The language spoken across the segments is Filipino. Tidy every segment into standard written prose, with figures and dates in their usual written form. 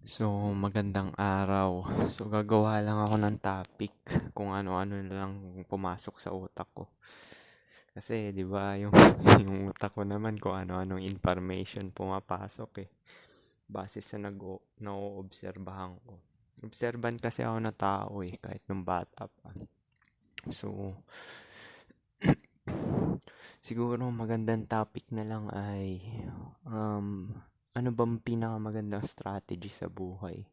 So, magandang araw. So, gagawa lang ako ng topic kung ano-ano na lang pumasok sa utak ko. Kasi, di ba, yung, yung utak ko naman kung ano-anong information pumapasok eh. Base sa na-oobserbahan ko. Observant kasi ako na tao eh, kahit nung bata pa. So, siguro magandang topic na lang ay ano bang pinakamagandang strategy sa buhay?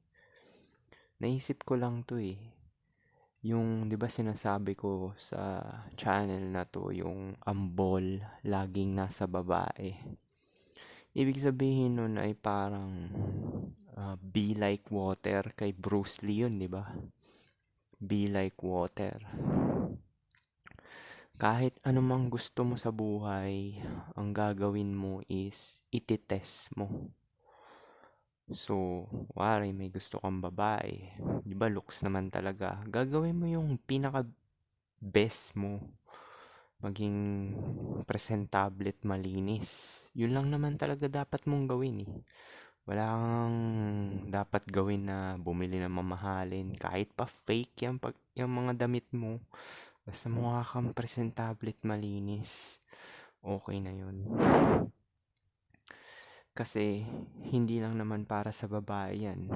Naisip ko lang to eh. Yung, 'di ba sinasabi ko sa channel na to, yung ambol laging nasa babae. Ibig sabihin nun ay parang be like water kay Bruce Lee yun, 'di ba? Be like water. Kahit anumang gusto mo sa buhay, ang gagawin mo is ititest mo. So, wari may gusto kang babae, 'di ba looks naman talaga. Gagawin mo yung pinaka best mo. Maging presentable at malinis. Yun lang naman talaga dapat mong gawin eh. Wala kang dapat gawin na bumili ng mamahalin. Kahit pa fake yung mga damit mo. Basta mukha kang presentable at malinis. Okay na yun. Kasi hindi lang naman para sa babae yan.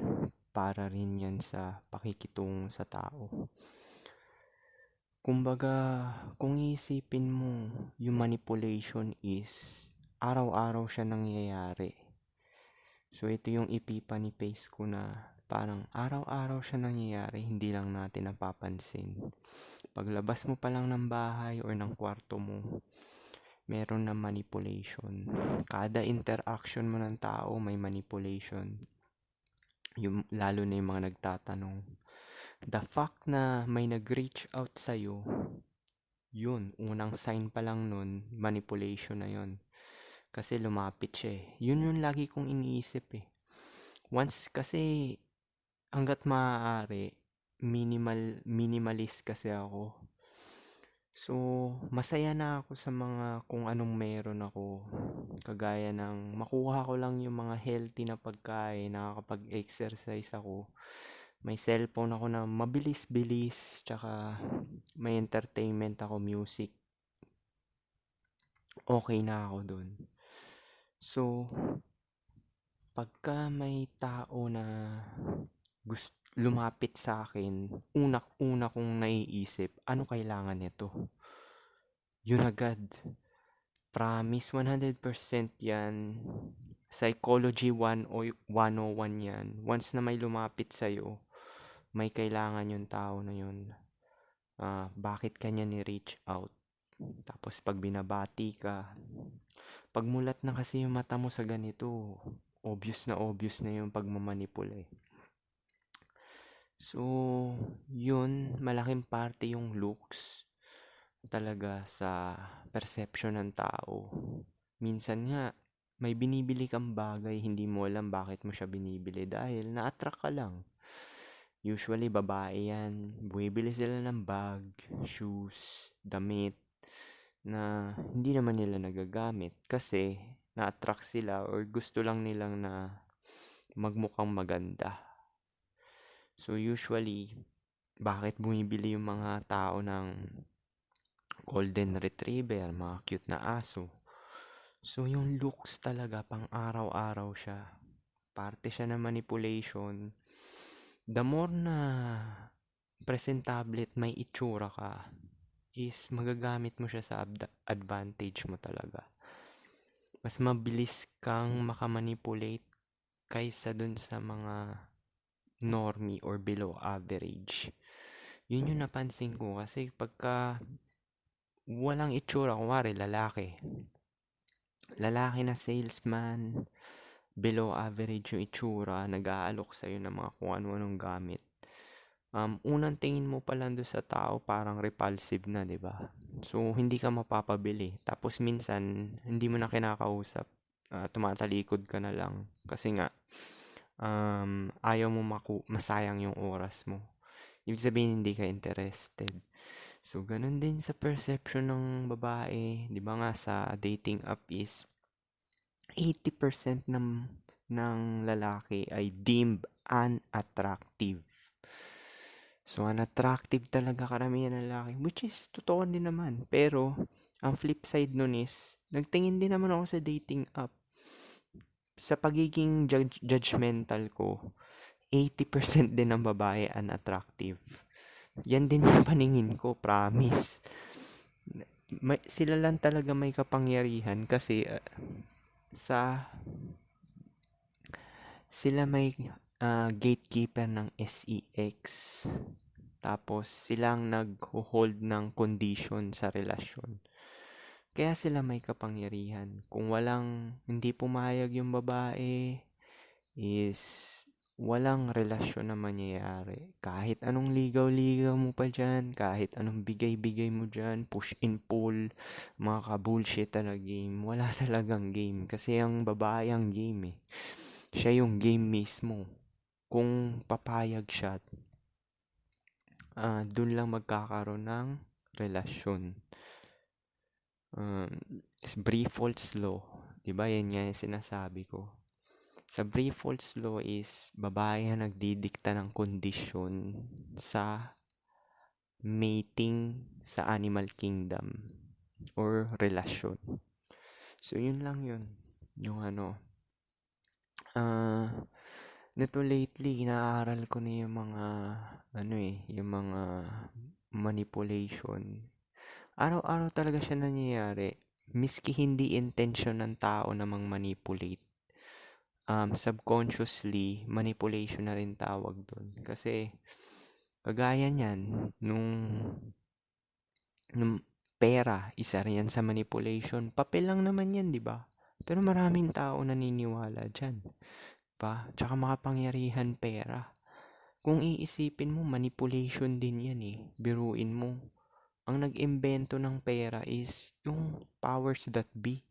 Para rin yan sa pakikitungo sa tao. Kumbaga, kung iisipin mo, yung manipulation is araw-araw siya nangyayari. So, ito yung epiphany phase ko na parang araw-araw siya nangyayari, hindi lang natin napapansin. Paglabas mo pa lang ng bahay or ng kwarto mo, meron na manipulation. Kada interaction mo ng tao, may manipulation. Lalo na yung mga nagtatanong. The fact na may nag-reach out sa'yo, yun, unang sign pa lang nun, manipulation na yun. Kasi lumapit siya eh. Yun yung lagi kong iniisip eh. Once kasi, hanggat maaari, minimalist kasi ako. So, masaya na ako sa mga kung anong meron ako. Kagaya ng makuha ko lang yung mga healthy na pagkain, nakakapag-exercise ako. May cellphone ako na mabilis-bilis, tsaka may entertainment ako, music. Okay na ako dun. So, pagka may tao na lumapit sa akin, una kong naiisip, ano kailangan nito? Yun agad. Promise, 100% yan. Psychology 101 yan. Once na may lumapit sa'yo, may kailangan yung tao na yun. Bakit kanya ni-reach out? Tapos pag binabati ka, pagmulat na kasi yung mata mo sa ganito, obvious na yung pagmamanipula eh. So, yun, malaking parte yung looks talaga sa perception ng tao. Minsan nga, may binibili kang bagay, hindi mo alam bakit mo siya binibili dahil na-attract ka lang. Usually, babae yan. Bumibili sila ng bag, shoes, damit na hindi naman nila nagagamit kasi na-attract sila or gusto lang nilang na magmukhang maganda. So usually, bakit bumibili yung mga tao ng golden retriever, mga cute na aso? So yung looks talaga pang araw-araw siya. Parte siya ng manipulation. The more na presentable at may itsura ka, is magagamit mo siya sa advantage mo talaga. Mas mabilis kang makamanipulate kaysa dun sa mga normie or below average. Yun yung napansin ko kasi pagka walang itsura, kumari lalaki na salesman, below average yung itsura, nag-aalok sa'yo ng mga kung ano-anong gamit. Unang tingin mo pa lang doon sa tao, parang repulsive na, di ba? So, hindi ka mapapabili. Tapos minsan, hindi mo na kinakausap. Tumatalikod ka na lang. Kasi nga, ayaw mo masayang yung oras mo. Ibig sabihin, hindi ka interested. So, ganun din sa perception ng babae. Di ba nga sa dating app is 80% ng lalaki ay deemed unattractive. So, unattractive talaga karamihan ng lalaki, which is totoo din naman. Pero, ang flip side nun is, nagtingin din naman ako sa dating app. Sa pagiging judgmental ko, 80% din ng babae unattractive. Yan din yung paningin ko, promise. Sila lang talaga may kapangyarihan kasi sa sila may gatekeeper ng sex. Tapos silang nag-hold ng condition sa relasyon. Kaya sila may kapangyarihan. Kung hindi pumayag yung babae, is walang relasyon na mangyayari. Kahit anong ligaw-ligaw mo pa dyan, kahit anong bigay-bigay mo dyan, push and pull, mga ka-bullshit na game, wala talagang game. Kasi ang babae ang game eh. Siya yung game mismo. Kung papayag siya, dun lang magkakaroon ng relasyon. Briefholtz law, diba? Yan nga yung sinasabi ko. Sa Briefholtz law is babae ang nagdidikta ng kondisyon sa mating sa animal kingdom or relasyon. So, yun lang yun. Yung nito lately, inaaral ko na yung mga, yung mga manipulation. Araw-araw talaga siya nangyayari. Miski hindi intention ng tao na manipulate. Subconsciously, manipulation na rin tawag doon. Kasi, kagaya niyan, nung pera, isa rin yan sa manipulation. Papel lang naman yan, di ba? Pero maraming tao naniniwala dyan. Diba? Tsaka makapangyarihan pera. Kung iisipin mo, manipulation din yan eh. Biruin mo. Ang nag-imbento ng pera is yung powers that be.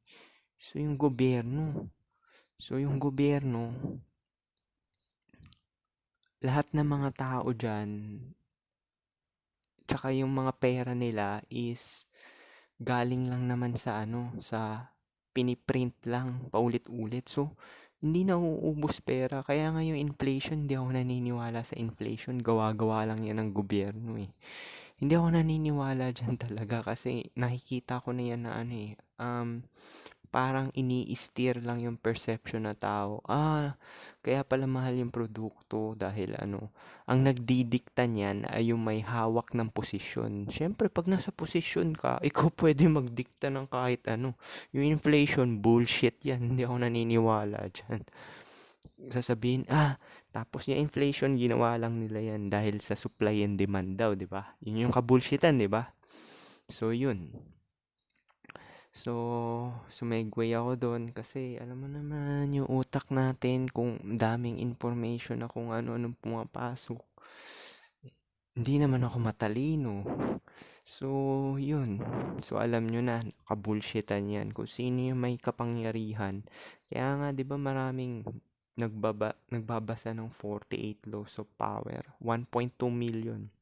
So, yung gobyerno. Lahat ng mga tao dyan, tsaka yung mga pera nila is galing lang naman sa piniprint lang, paulit-ulit. So, hindi na uubos pera. Kaya nga yung inflation, hindi ako naniniwala sa inflation. Gawa-gawa lang yan ng gobyerno eh. Hindi ako naniniwala dyan talaga kasi nakikita ko na yan na parang ini-steer lang yung perception na tao. Kaya pala mahal yung produkto dahil ang nagdidikta niyan ay yung may hawak ng posisyon. Siyempre, pag nasa posisyon ka, ikaw pwede magdikta ng kahit ano. Yung inflation, bullshit yan. Hindi ako naniniwala dyan. Sasabihin, tapos yung inflation, ginawa lang nila yan dahil sa supply and demand daw, di ba? Yun yung kabullshitan, di ba? So, yun. So, sumegway ako doon kasi alam mo naman yung utak natin kung daming information na kung ano-anong pumapasok. Hindi naman ako matalino. So, yun. So, alam nyo na, kabullshitan yan. Kung sino yung may kapangyarihan. Kaya nga, di ba maraming nagbabasa ng 48 Laws of Power. 1.2 million.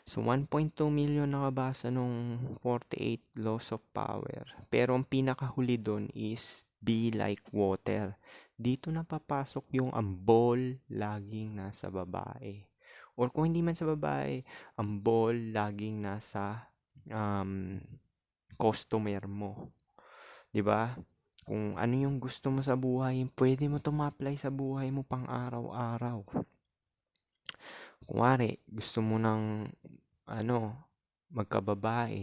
So, 1.2 million nakabasa nung 48 Laws of Power. Pero ang pinakahuli doon is be like water. Dito na papasok yung ang ball laging nasa babae. Or kung hindi man sa babae, ang ball laging nasa customer mo. 'Di ba? Kung ano yung gusto mo sa buhay, pwede mo to ma-apply sa buhay mo pang araw-araw. Kunwari, gusto mo ng magkababae.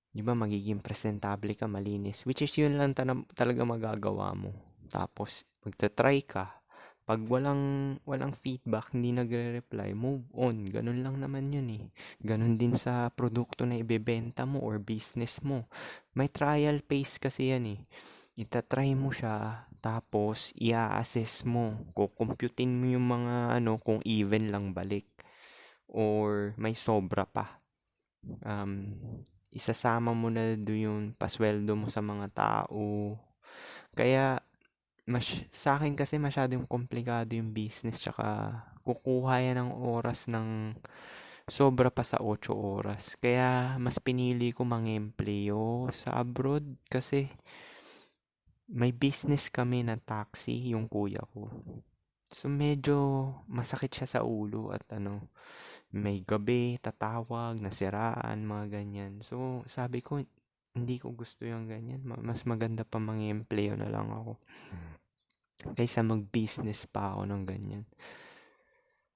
Di ba, magiging presentable ka, malinis. Which is yun lang talaga magagawa mo. Tapos, magta-try ka. Pag walang feedback, hindi nagre-reply, move on. Ganun lang naman yun eh. Ganun din sa produkto na ibebenta mo or business mo. May trial phase kasi yan eh. Itatry mo siya, tapos i-assess mo. Kukumputin mo yung mga kung even lang balik. Or may sobra pa. Isasama mo na doon yung pasweldo mo sa mga tao. Kaya, sa akin kasi masyadong komplikado yung business, tsaka kukuha yan ng oras ng sobra pa sa 8 oras. Kaya, mas pinili ko mang-empleo sa abroad kasi may business kami na taxi, yung kuya ko. So medyo masakit siya sa ulo at may gabi, tatawag, nasiraan, mga ganyan. So sabi ko, hindi ko gusto yung ganyan. Mas maganda pa mang-empleo na lang ako kaysa mag-business pa ako ng ganyan.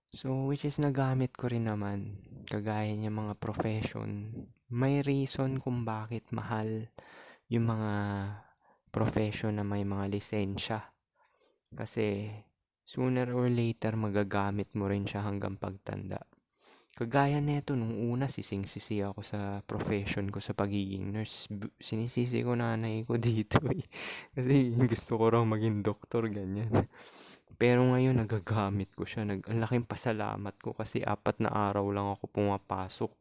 So which is nagamit ko rin naman, kagaya niya mga profession. May reason kung bakit mahal yung mga profession na may mga lisensya. Kasi sooner or later magagamit mo rin siya hanggang pagtanda. Kagaya neto, nung una sising-sisi ako sa profession ko sa pagiging nurse. Sinisisi ko nanay ko dito eh. Kasi gusto ko raw maging doktor, ganyan. Pero ngayon nagagamit ko siya. Ang laking pasalamat ko kasi 4 na araw lang ako pumapasok.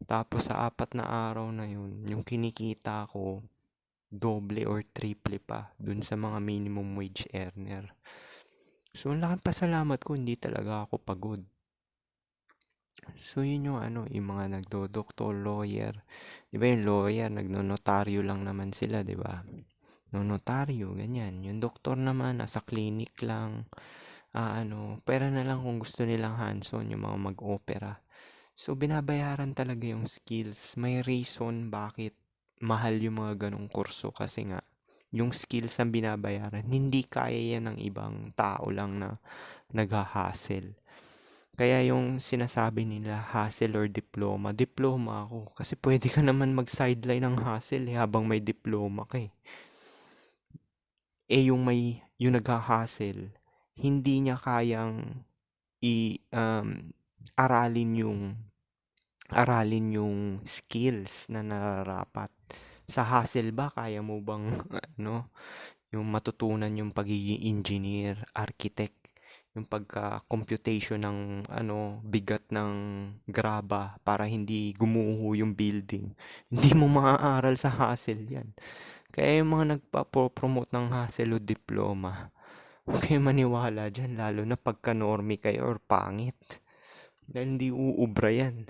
Tapos sa 4 na araw na yun, yung kinikita ko, doble or triple pa dun sa mga minimum wage earner. So, ang laking pasalamat ko, hindi talaga ako pagod. So, yun yung yung mga nagdo-doktor, lawyer. Di ba yung lawyer, nagno-notaryo lang naman sila, di ba? No-notaryo, ganyan. Yung doktor naman, nasa clinic lang. Pera na lang kung gusto nilang hands-on, yung mga mag-opera. So, binabayaran talaga yung skills. May reason bakit mahal yung mga ganong kurso kasi nga, yung skills ang binabayaran, hindi kaya yan ng ibang tao lang na nag-hustle. Kaya yung sinasabi nila hustle or diploma, diploma ako. Kasi pwede ka naman mag-sideline ng hustle habang may diploma ka eh. Yung nag-hustle, hindi niya kayang aralin yung skills na nararapat. Sa hustle ba, kaya mo bang yung matutunan yung pagiging engineer, architect, yung pagka-computation ng bigat ng graba para hindi gumuho yung building. Hindi mo maaaral sa hustle yan. Kaya yung mga nagpa-promote ng hustle o diploma, huwag kayo maniwala dyan, lalo na pagka-normie kayo or pangit. Dahil hindi uubra yan.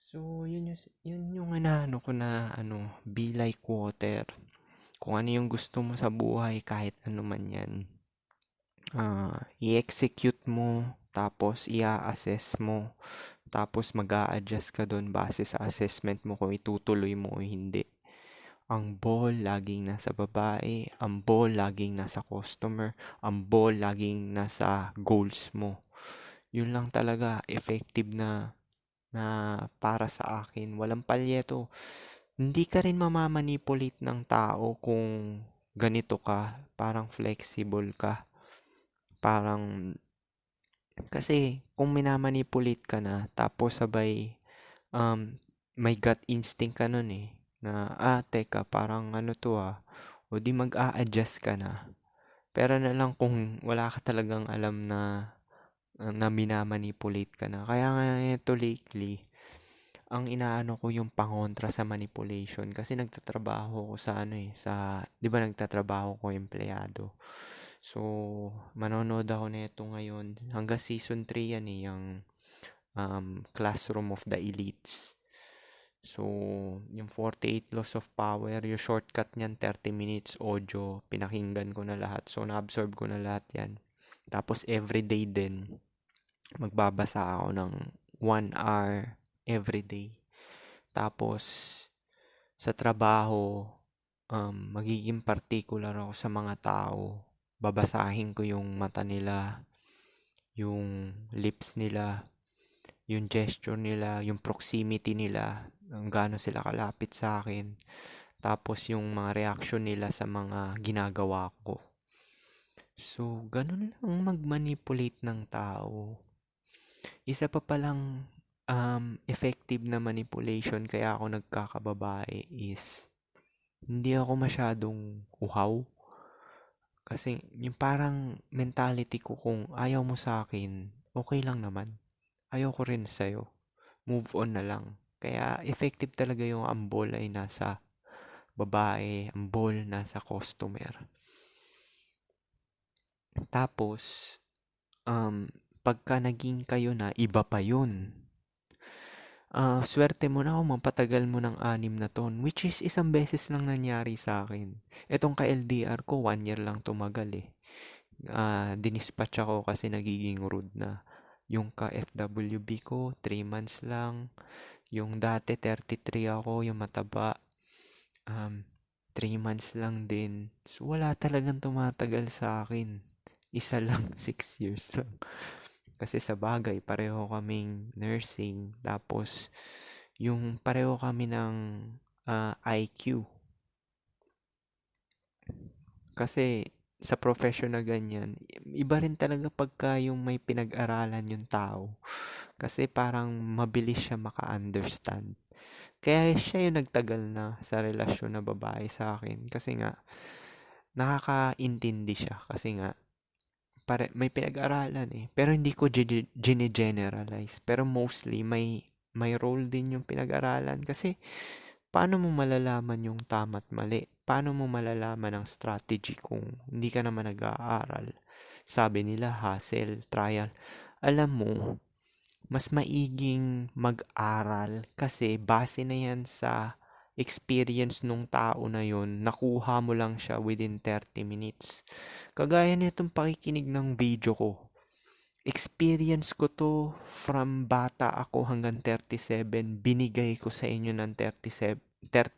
So, yun yung ko na be like water. Kung ano yung gusto mo sa buhay, kahit ano man yan. I-execute mo, tapos i-assess mo, tapos mag-a-adjust ka doon base sa assessment mo kung itutuloy mo o hindi. Ang ball laging nasa babae, ang ball laging nasa customer, ang ball laging nasa goals mo. Yun lang talaga effective na para sa akin. Walang palyeto. Hindi ka rin mamamanipulate ng tao kung ganito ka, parang flexible ka. Parang, kasi kung minamanipulate ka na, tapos sabay, may gut instinct ka nun eh, na, teka, parang o di mag-a-adjust ka na. Pero na lang kung wala ka talagang alam na minamanipulate ka na. Kaya nga ito lately, ang inaano ko yung pangontra sa manipulation kasi nagtatrabaho ko sa sa, 'di ba nagtatrabaho ko empleyado. So, manonood ako nito ngayon. Hanggang season 3 yan eh, yung Classroom of the Elites. So, yung 48 Laws of Power, yung shortcut niyan, 30 minutes audio, pinakinggan ko na lahat. So, na-absorb ko na lahat yan. Tapos, everyday din, magbabasa ako ng 1 hour everyday. Tapos, sa trabaho, magiging particular ako sa mga tao. Babasahin ko yung mata nila, yung lips nila, yung gesture nila, yung proximity nila, ang gaano sila kalapit sa akin. Tapos yung mga reaction nila sa mga ginagawa ko. So, ganun lang mag-manipulate ng tao. Isa pa palang effective na manipulation kaya ako nagkakababae is hindi ako masyadong uhaw. Kasi yung parang mentality ko, kung ayaw mo sa akin, okay lang naman. Ayaw ko rin sa'yo. Move on na lang. Kaya effective talaga yung ang ball ay nasa babae, ang ball nasa customer. Tapos, pagka naging kayo na, iba pa yun. Swerte mo na kung mapatagal mo ng 6 na taon, which is isang beses lang nangyari sa akin. Etong ka-LDR ko, 1 year lang tumagal eh. dinispatch ako kasi nagiging rude na. Yung ka-FWB ko, 3 months lang. Yung dati, 33 ako, yung mataba. 3 months lang din. So, wala talagang tumatagal sa akin. Isa lang, 6 years lang. Kasi sa bagay, pareho kaming nursing. Tapos, yung pareho kami ng IQ. Kasi sa profession na ganyan, iba rin talaga pagka yung may pinag-aralan yung tao. Kasi parang mabilis siya maka-understand. Kaya siya yung nagtagal na sa relasyon na babae sa akin. Kasi nga, nakakaintindi siya. Kasi nga, may pinag-aralan eh. Pero hindi ko gine-generalize. Pero mostly, may role din yung pinag-aralan. Kasi, paano mo malalaman yung tama at mali? Paano mo malalaman ang strategy kung hindi ka naman nag-aaral? Sabi nila, hustle, trial. Alam mo, mas maiging mag-aral kasi base na yan sa experience nung tao na yun, nakuha mo lang siya within 30 minutes. Kagaya nitong pakikinig ng video ko. Experience ko to from bata ako hanggang 37, binigay ko sa inyo ng 30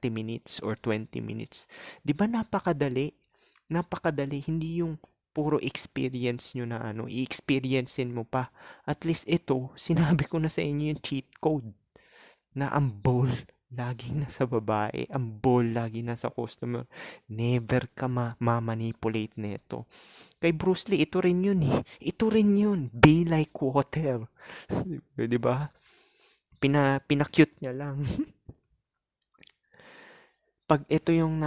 minutes or 20 minutes. 'Di ba napakadali? Napakadali, hindi yung puro experience nyo na i-experiencein mo pa. At least ito, sinabi ko na sa inyo yung cheat code na ang ball laging nasa babae, ang ball lagi nasa customer. Never ka ma-manipulate nito. Kay Bruce Lee, ito rin yun eh. Ito rin yun. Be like water. Di ba? Pinacute niya lang. Pag ito yung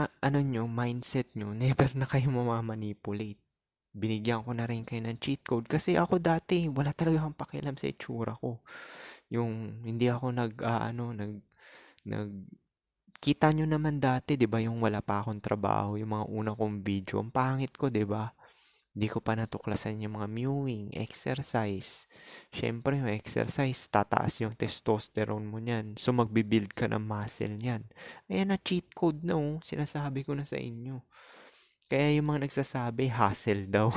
mindset nyo, never na kayo mamamanipulate. Binigyan ko na rin kayo ng cheat code kasi ako dati wala talaga akong pakialam sa itsura ko. Yung hindi ako nag kita nyo naman dati, 'di ba, yung wala pa akong trabaho, yung mga una kong video, ang pangit ko, 'di ba? Hindi ko pa natuklasan yung mga mewing, exercise. Syempre, yung exercise, tataas yung testosterone mo niyan. So, magbibuild ka ng muscle niyan. Ayan na, cheat code na oh. Sinasabi ko na sa inyo. Kaya yung mga nagsasabi, hustle daw.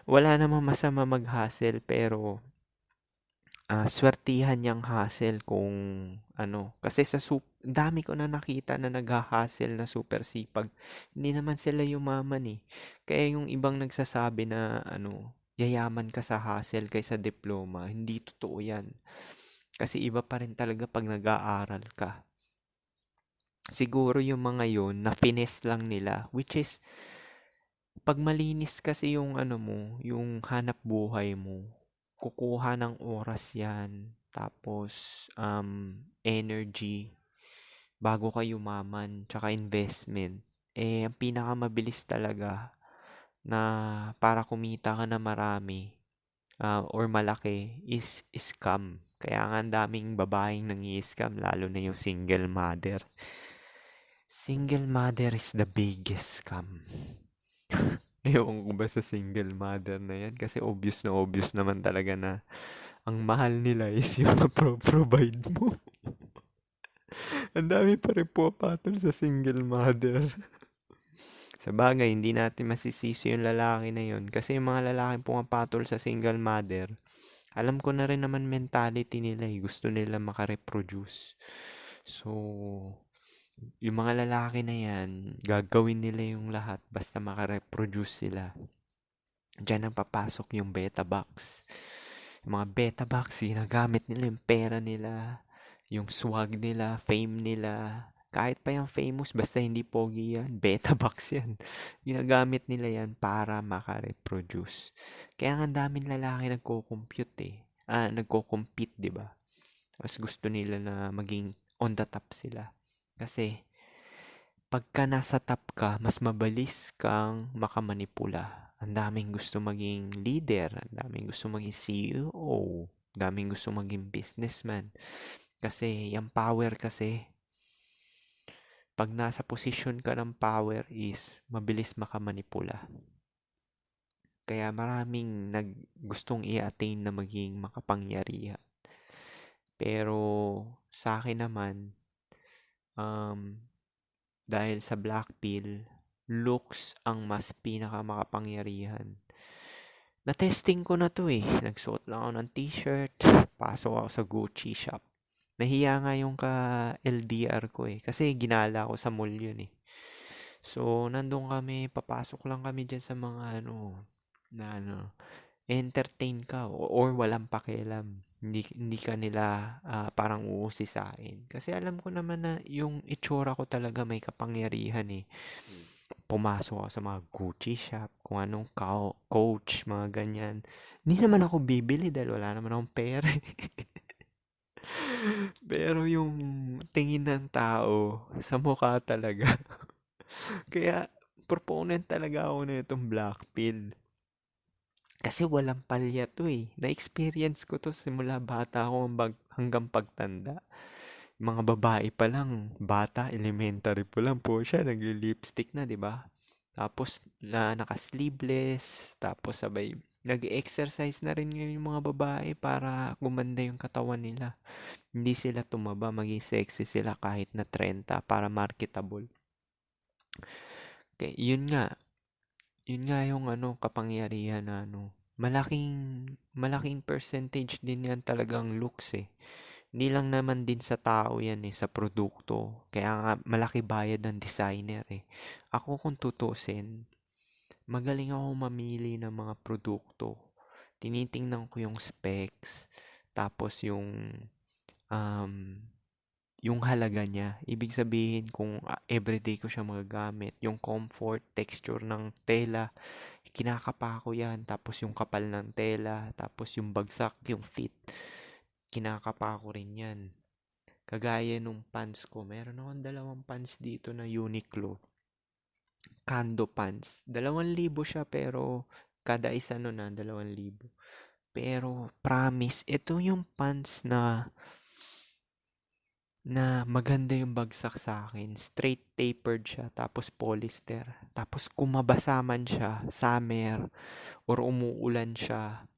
Wala namang masama mag-hustle, pero swertihan niyang hustle kung kasi dami ko na nakita na nag-hustle na super sipag. Hindi naman sila yumaman eh. Kaya yung ibang nagsasabi na yayaman ka sa hustle kaysa diploma, hindi totoo yan. Kasi iba pa rin talaga pag nag-aaral ka. Siguro yung mga yon na finesse lang nila, which is pag malinis kasi yung yung hanap buhay mo, kukuha ng oras yan, tapos energy, bago ka yumaman, tsaka investment. Ang pinakamabilis talaga na para kumita ka na marami or malaki is scam. Kaya nga ang daming babaeng nangi-scam, lalo na yung single mother. Single mother is the biggest scam. Ewan ko ba sa single mother na yan? Kasi obvious naman talaga na ang mahal nila is yung provide mo. Ang dami pa rin pumapatol sa single mother. Sa bagay, hindi natin masisisi yung lalaki na yun. Kasi yung mga lalaking pumapatol sa single mother, alam ko na rin naman mentality nila eh. Gusto nila makareproduce. So, yung mga lalaki na yan, gagawin nila yung lahat basta makareproduce sila. Diyan ang papasok yung beta box. Yung mga beta box, ginagamit nila yung pera nila, yung swag nila, fame nila. Kahit pa yung famous, basta hindi pogi yan, beta box yan. Ginagamit nila yan para makareproduce. Kaya nga daming lalaki nagko-compute eh. Nagko-compete, di ba? Tapos gusto nila na maging on the top sila. Kasi, pagka nasa top ka, mas mabilis kang makamanipula. Ang daming gusto maging leader, ang daming gusto maging CEO, ang daming gusto maging businessman. Kasi, yung power kasi, pag nasa posisyon ka ng power is, mabilis makamanipula. Kaya maraming gustong i-attain na maging makapangyarihan. Pero, sa akin naman, dahil sa black pill, looks ang mas pinakamakapangyarihan. Na-testing ko na to eh. Nagsuot lang ako ng t-shirt, pasok ako sa Gucci shop. Nahiya nga yung ka-LDR ko eh. Kasi ginala ko sa mall yun eh. So, nandun kami, papasok lang kami dyan sa mga entertain ka or walang pakialam. Hindi ka nila parang uusisain. Kasi alam ko naman na yung itsura ko talaga may kapangyarihan eh. Pumasok ako sa mga Gucci shop, kung anong Coach, mga ganyan. Hindi naman ako bibili dahil wala naman akong pera. Pero yung tingin ng tao sa mukha talaga. Kaya proponent talaga ako na itong black pill. Kasi walang palya to eh. Na-experience ko to simula bata ako hanggang pagtanda. Mga babae pa lang, bata, elementary pa lang po siya, nagli-lipstick na, di ba? Tapos naka-sleeveless, tapos sabay nag-exercise na rin ngayon yung mga babae para gumanda yung katawan nila. Hindi sila tumaba, maging sexy sila kahit na 30 para marketable. Okay, yun nga yung kapangyarihan na malaking percentage din yan talagang looks eh. Hindi lang naman din sa tao yan eh, sa produkto. Kaya nga malaki bayad ng designer eh. Ako kung tutusin, magaling ako mamili ng mga produkto. Tinitingnan ko yung specs, tapos um, yung halaga niya. Ibig sabihin kung everyday ko siya magagamit, yung comfort, texture ng tela, kinakapa ko yan, tapos yung kapal ng tela, tapos yung bagsak, yung fit, kinakapa ko rin yan. Kagaya nung pants ko, meron akong 2 pants dito na Uniqlo. Kando pants. 2,000 siya pero kada isa nun 2,000. Pero promise, ito yung pants na maganda yung bagsak sa akin. Straight tapered siya, tapos polyester. Tapos kung mabasa man siya, summer, or umuulan siya,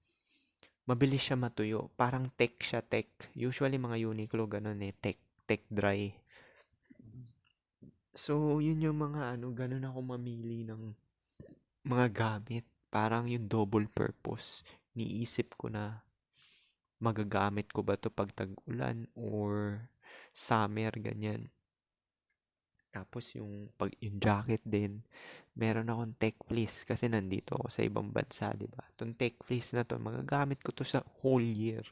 mabilis siya matuyo. Parang tech siya, tech. Usually mga Uniqlo ganun eh, tech dry. So, yun yung mga ganun ako mamili ng mga gamit. Parang yung double purpose. Niisip ko na magagamit ko ba to pag tag-ulan or summer, ganyan. Tapos yung jacket din, meron akong tech fleece kasi nandito ako sa ibang bansa, 'di ba? Tong tech fleece na to, magagamit ko to sa whole year.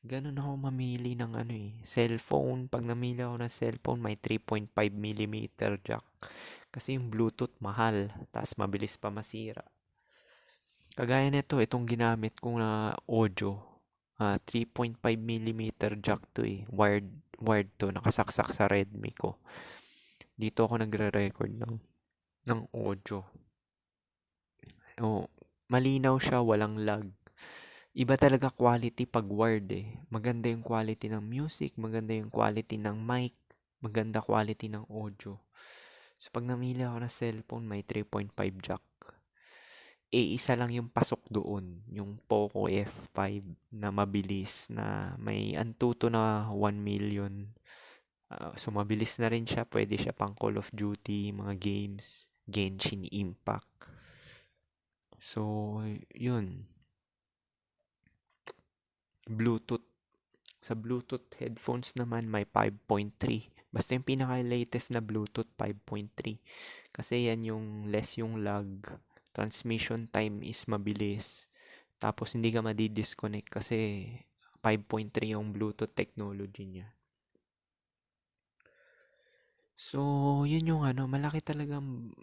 Ganun ako mamili ng cellphone. Pag namili ako ng cellphone, may 3.5 mm jack. Kasi yung Bluetooth mahal, tapos mabilis pa masira. Kagaya nito, itong ginamit kong na audio, 3.5 mm jack to eh. Wired to, nakasaksak sa Redmi ko. Dito ako nagre-record ng audio. Oh, malinaw siya, walang lag. Iba talaga quality pag wired eh. Maganda yung quality ng music, maganda yung quality ng mic, maganda quality ng audio. So pag namili ako ng cellphone, may 3.5 jack. Isa lang yung pasok doon, yung Poco F5 na mabilis na may Antutu na 1 million. So mabilis na rin siya, pwede siya pang Call of Duty, mga games, Genshin Impact. So, yun. Bluetooth. Sa Bluetooth headphones naman may 5.3. Basta yung pinaka-latest na Bluetooth 5.3. Kasi yan yung less yung lag. Transmission time is mabilis. Tapos hindi ka madi-disconnect kasi 5.3 yung Bluetooth technology niya. So, yun yung malaki talagang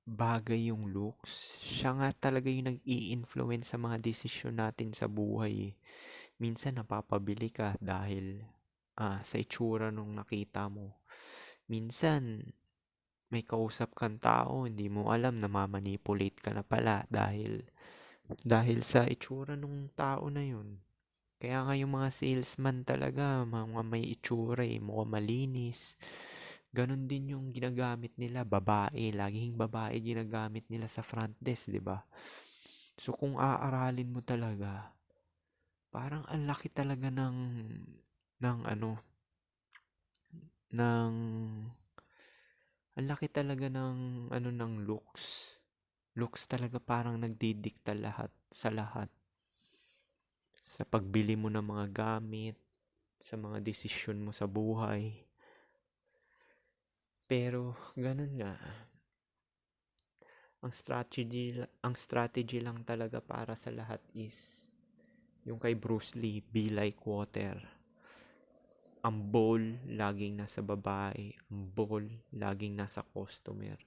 bagay yung looks. Siya nga talaga yung nag-i-influence sa mga desisyon natin sa buhay. Minsan napapabili ka dahil sa itsura nung nakita mo. Minsan may kausap kang tao, hindi mo alam na mamanipulate ka na pala dahil sa itsura nung tao na yun. Kaya nga yung mga salesman talaga, mga may itsura mukhang malinis. Ganon din yung ginagamit nila, babae. Laging babae ginagamit nila sa front desk, di ba? So kung aaralin mo talaga, parang ang laki talaga ng Ang laki talaga ng ano ng looks. Looks talaga parang nagdidikta lahat sa lahat. Sa pagbili mo ng mga gamit, sa mga desisyon mo sa buhay. Pero ganun nga, ang strategy lang talaga para sa lahat is yung kay Bruce Lee, be like water. Ang ball laging nasa babae, ang ball laging nasa customer.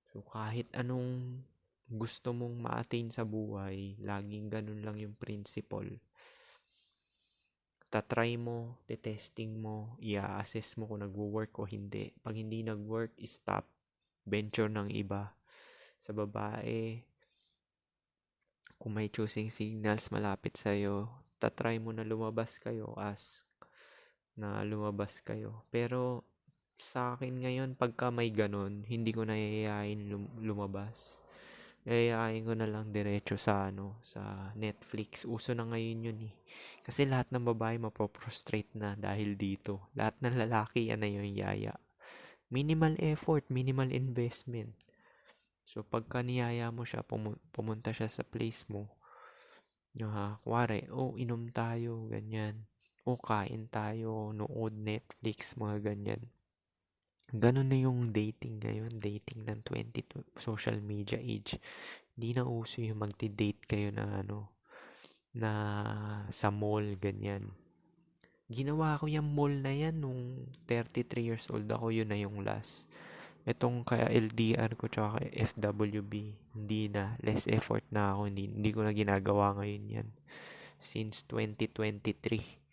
So kahit anong gusto mong ma-attain sa buhay, laging ganun lang yung principle. Tatry mo, testing mo, i-assess mo kung nagwo-work o hindi. Pag hindi nag-work, stop. Venture ng iba. Sa babae, kung may choosing signals malapit sa'yo, tatry mo na lumabas kayo, ask na lumabas kayo. Pero sa akin ngayon, pagka may ganun, hindi ko na yayain lumabas. Yayain ko na lang diretso sa sa Netflix. Uso na ngayon yun eh. Kasi lahat ng babae mapoprostrate na dahil dito. Lahat ng lalaki yan na yung yaya. Minimal effort, minimal investment. So pagka niyaya mo siya, pumunta siya sa place mo, kuwari, inom tayo, ganyan. Kain tayo, nood Netflix, mga ganyan. Ganun na yung dating ngayon, dating ng 22 social media age. Hindi na uso yung magti-date kayo na na sa mall, ganyan. Ginawa ko yung mall na yan nung 33 years old ako, yun na yung last. Itong kaya LDR ko tsaka kaya FWB, hindi na, less effort na ako, hindi ko na ginagawa ngayon yan. Since 2023,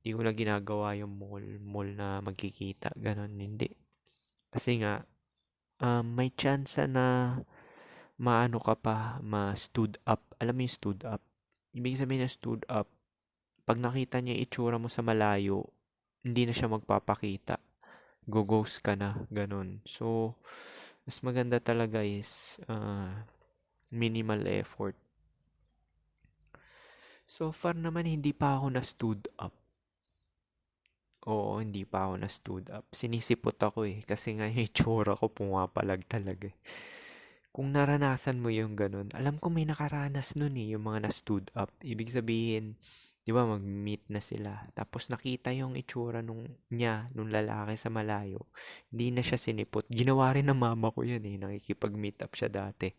hindi ko na ginagawa yung mall na magkikita, ganun, hindi. Kasi nga, may chance na maano ka pa, ma-stood up. Alam mo yung stood up? Ibig sabihin na stood up, pag nakita niya yung itsura mo sa malayo, hindi na siya magpapakita. Go-ghost ka na, ganun. So, mas maganda talaga is minimal effort. So far naman, hindi pa ako na-stood up. Oo, hindi pa ako na-stood up. Sinisipot ako eh, kasi nga yung itsura ko pumapalag talaga eh. Kung naranasan mo yung ganun, alam ko may nakaranas nun eh, yung mga na-stood up. Ibig sabihin, di ba mag-meet na sila. Tapos nakita yung itsura nung lalaki sa malayo. Hindi na siya sinipot. Ginawa rin ng mama ko yun eh, nakikipag-meet up siya dati.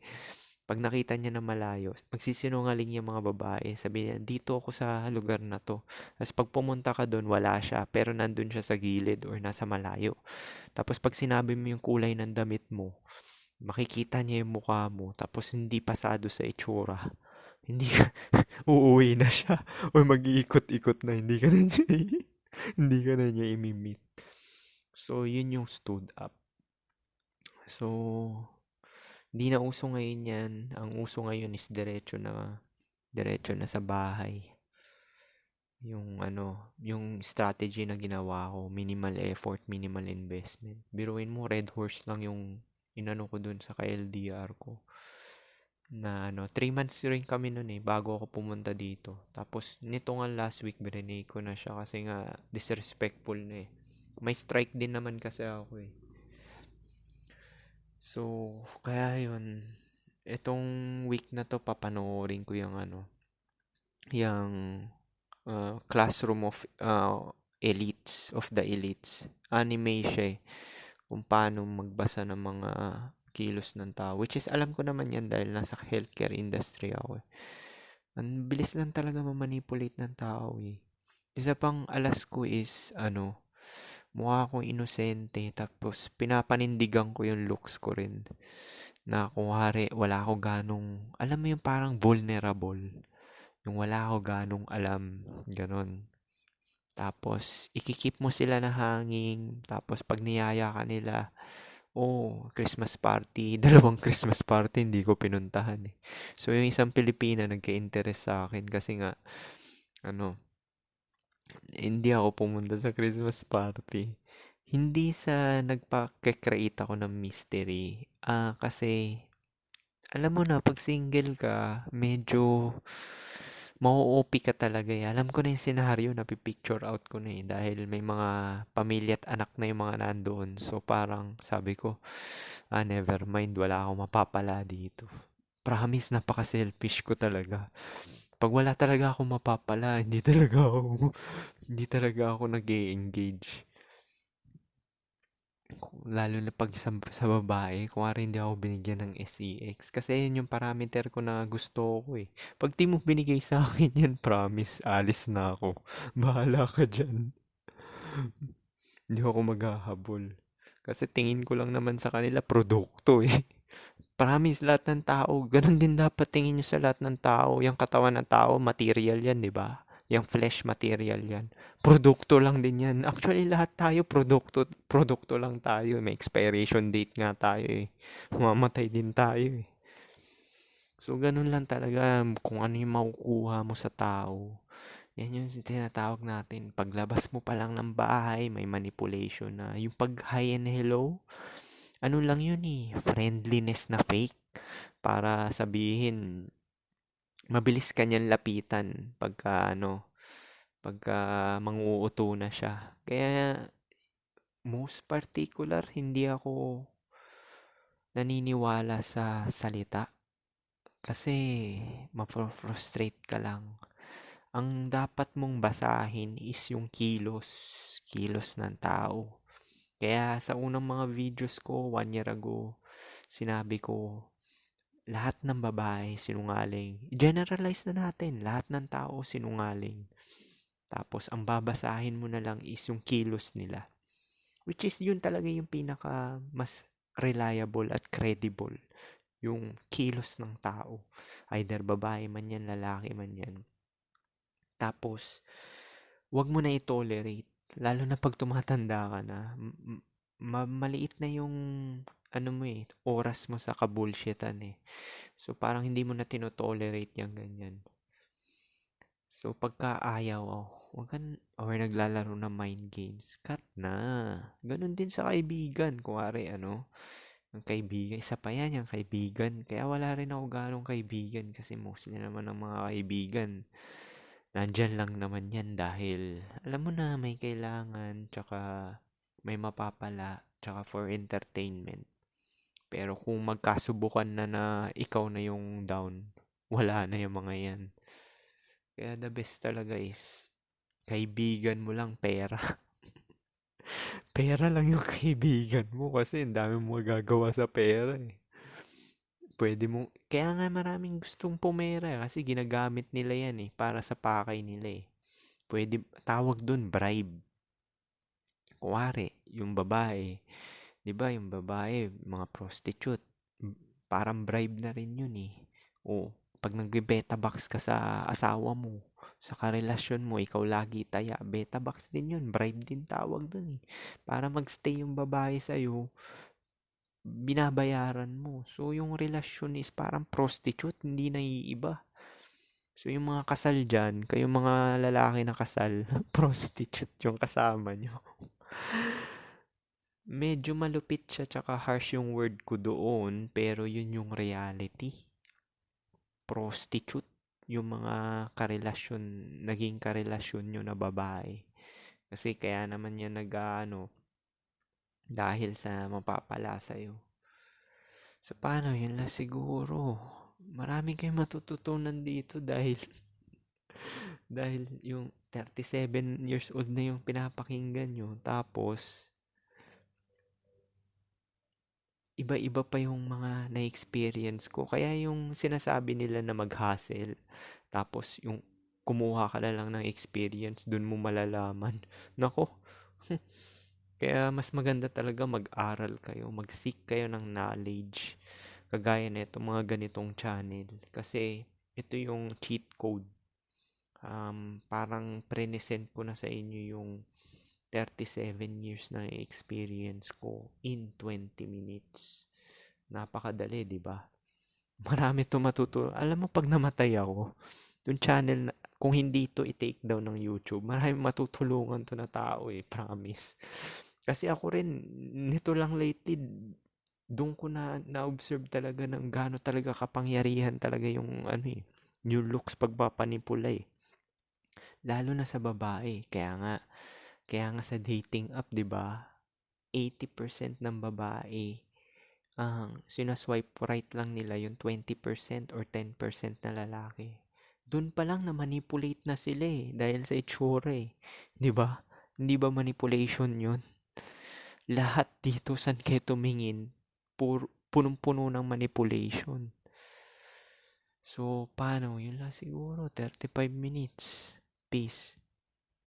Pag nakita niya na malayo, magsisinungaling yung mga babae. Sabi niya, dito ako sa lugar na to. Tapos pag pumunta ka doon, wala siya. Pero nandun siya sa gilid or nasa malayo. Tapos pag sinabi mo yung kulay ng damit mo, makikita niya yung mukha mo. Tapos hindi pasado sa itsura. Hindi ka, uuwi na siya. O mag-iikot-ikot na. Hindi ka na niya, hindi ka na niya imimit. So, yun yung stood up. So, hindi na uso ngayon yan. Ang uso ngayon is diretso na sa bahay. Yung strategy na ginawa ko, minimal effort, minimal investment. Biruin mo, Red Horse lang yung inano ko dun sa ka-LDR ko. Na 3 months rin kami nun eh, bago ako pumunta dito. Tapos, nito nga last week, birinay ko na siya kasi nga disrespectful na eh. May strike din naman kasi ako eh. So, kaya yun, itong week na to papanoorin ko yung yung Classroom of Elites, of the Elites. Anime siya eh, kung paano magbasa ng mga kilos ng tao. Which is, alam ko naman yan dahil nasa healthcare industry ako eh. Ang bilis lang talaga mamanipulate ng tao eh. Isa pang alas ko is, mukha akong inosente, tapos pinapanindigan ko yung looks ko rin. Na kunwari, wala ako ganong, alam mo yung parang vulnerable. Yung wala ako ganong alam, ganon. Tapos, ikikip mo sila na hanging, tapos pag niyaya ka nila, Christmas party, 2 Christmas party, hindi ko pinuntahan eh. So, yung isang Pilipina nagka-interest sa akin kasi nga, hindi ako pumunta sa Christmas party. Hindi sa nagpa-create ako ng mystery. Kasi, alam mo na, pag single ka, medyo mau-OP ka talaga eh. Alam ko na yung senaryo, napipicture out ko na eh. Dahil may mga pamilya at anak na yung mga nandoon. So parang sabi ko, never mind, wala akong mapapala dito. Promise, napaka-selfish ko talaga. Pag wala talaga akong mapapala, hindi talaga ako nag-e-engage. Lalo na pag sa babae, kung hindi ako binigyan ng SEX. Kasi yun yung parameter ko na gusto ko eh. Pag di mo binigay sa akin yan, promise, alis na ako. Bahala ka dyan. Hindi ako maghahabol. Kasi tingin ko lang naman sa kanila, produkto eh. Promise, lahat ng tao, ganun din dapat tingin nyo sa lahat ng tao. Yung katawan ng tao, material yan, di ba? Yung flesh material yan. Produkto lang din yan. Actually, lahat tayo produkto lang tayo. May expiration date nga tayo eh. Mamamatay din tayo eh. So, ganun lang talaga kung ano yung makukuha mo sa tao. Yan yung tinatawag natin. Paglabas mo pa lang ng bahay, may manipulation na. Yung pag hi and hello, ano lang yun eh, friendliness na fake para sabihin mabilis kanyang lapitan pagka manguuto na siya. Kaya most particular hindi ako naniniwala sa salita kasi mapro-frustrate ka lang. Ang dapat mong basahin is yung kilos ng tao. Kaya sa unang mga videos ko 1 year ago, sinabi ko, lahat ng babae sinungaling. Generalize na natin, lahat ng tao sinungaling. Tapos, ang babasahin mo na lang is yung kilos nila. Which is yun talaga yung pinaka mas reliable at credible. Yung kilos ng tao. Either babae man yan, lalaki man yan. Tapos, wag mo na i-tolerate. Lalo na pag tumatanda ka na, maliit na yung oras mo sa kabulshitan eh. So, parang hindi mo na tinotolerate yung ganyan. So, pagka ayaw, or naglalaro ng mind games, cut na. Ganun din sa kaibigan. Kuwari, ang kaibigan, isa pa yan, yung kaibigan. Kaya wala rin ako ganong kaibigan kasi mostly naman ng mga kaibigan. Nandyan lang naman yan dahil, alam mo na, may kailangan, tsaka may mapapala, tsaka for entertainment. Pero kung magkasubukan na ikaw na yung down, wala na yung mga yan. Kaya the best talaga is, kaibigan mo lang pera. Pera lang yung kaibigan mo kasi ang dami mo magagawa sa pera eh. Kaya nga maraming gustong pumera kasi ginagamit nila yan eh, para sa pakay nila eh. Tawag dun bribe. Kuwari, yung babae, di ba yung babae, mga prostitute, parang bribe na rin yun eh. O, pag nagbe-beta box ka sa asawa mo, sa karelasyon mo, ikaw lagi taya, beta box din yun, bribe din tawag dun eh. Para magstay yung babae sa'yo, binabayaran mo. So, yung relasyon is parang prostitute, hindi naiiba. So, yung mga kasal dyan, kayong mga lalaki na kasal, prostitute yung kasama nyo. Medyo malupit siya tsaka harsh yung word ko doon, pero yun yung reality. Prostitute yung mga naging karelasyon nyo na babae. Kasi kaya naman yan dahil sa mapapala sa'yo. So, paano? Yun lang siguro. Marami kayong matututunan dito dahil dahil yung 37 years old na yung pinapakinggan nyo. Tapos, iba-iba pa yung mga na-experience ko. Kaya yung sinasabi nila na mag-hustle, tapos yung kumuha ka na lang ng experience, dun mo malalaman. Nako, kaya mas maganda talaga mag-aral kayo, mag-seek kayo ng knowledge. Kagaya nito mga ganitong channel. Kasi ito yung cheat code. Parang present ko na sa inyo yung 37 years na experience ko in 20 minutes. Napakadali, di ba? Marami to matuto. Alam mo, pag namatay ako, yung channel, kung hindi to i-take down ng YouTube, marami matutulungan to na tao eh, promise. Kasi ako rin, nito lang lately, doon ko na observe talaga ng gaano talaga kapangyarihan talaga yung new looks pagpapanipula eh. Lalo na sa babae. Kaya nga sa dating app, 'di ba? 80% ng babae ang sinaswipe right lang nila yung 20% or 10% na lalaki. Doon pa lang na manipulate na sila eh dahil sa itsura eh. 'Di ba? Hindi ba manipulation 'yun? Lahat dito saan kayo tumingin, punong-puno ng manipulation. So, paano? Yun lang siguro. 35 minutes. Peace.